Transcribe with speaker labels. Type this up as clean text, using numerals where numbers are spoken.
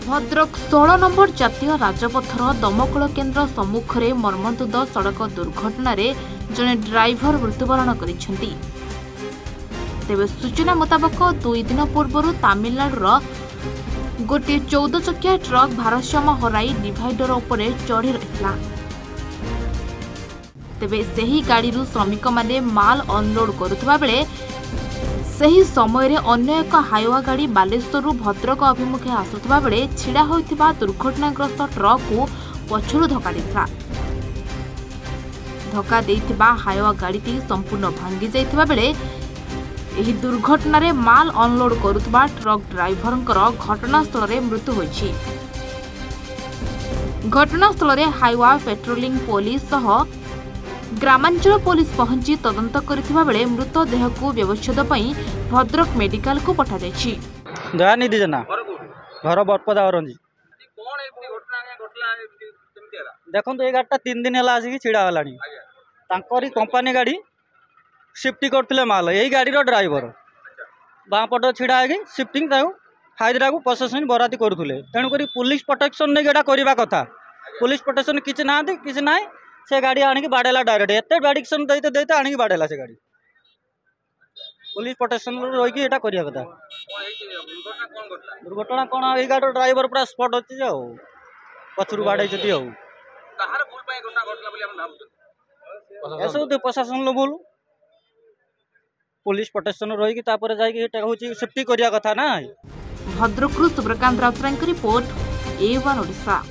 Speaker 1: Bhadrak 16 number जातीय राजपथर दमकल केन्द्र सम्मुख में मर्मन्तुद सड़क दुर्घटन जड़े ड्राइवर मृत्युवरण करिसेंती। तेबे सूचना मुताबक 2 दिन पूर्व तमिलनाडुर गोटे 14 चकिया ट्रक भारसाम्य हराई डिवाइडर उपरे चढ़ी रहिला। तेबे सही गाड़ी श्रमिक माने माल अनलोड करुवा बेले सही समय रे अन्य एक हाईवा गाड़ी बालेश्वर भद्रक अभिमुखे आसुवा बेले छिड़ा होइथिबा दुर्घटनाग्रस्त ट्रक को पछरु धक्का देथिला। धक्का देइथिबा हाईवा गाड़ी संपूर्ण भांगी जाइथिबा बेले एही दुर्घटना रे माल अनलोड करुवा ट्रक ड्राइवरंकर घटनास्थल रे मृत्यु होइछि। घटनास्थल रे हाईवा पेट्रोलिंग पुलिस सह ग्रामांचल पुलिस पहुंची तदंत करथिबा बेले मृतदेह को व्यवच्छेद पई भद्रक मेडिकल को पठा जायछि।
Speaker 2: दयानिधि जना घर बरपदा अरंजी देखो ये गाड़ी 3 दिन है आसिक छिड़ा गलानी तांकरी कंपनी गाड़ी शिफ्टिंग करथिले माल यही गाड़ी ड्राइवर बाँ पट छिड़ा है शिफ्टिंग हाइद्रा को प्रशासन बराती करुले तेणुक पुलिस प्रोटेक्शन नहीं एटा करवा कथा। पुलिस प्रोटेक्शन किसी ना किसी ना से गाड़ी आनिक बाड़ेला डायरेक्ट एत प्रेडिक्शन देते देते आनिक बाड़ेला से गाड़ी पुलिस प्रोटेक्शन रही एटा करिया कथा। दुर्घटना कौन ये गाड़ी ड्राइवर पूरा स्पॉट अच्छी पछरू बाड़े सब प्रशासन भूल पुलिस प्रोटेक्शन रही सेफ्टी करिया कथा ना।
Speaker 1: Bhadrak Subrakant Routray report A1 Odisha.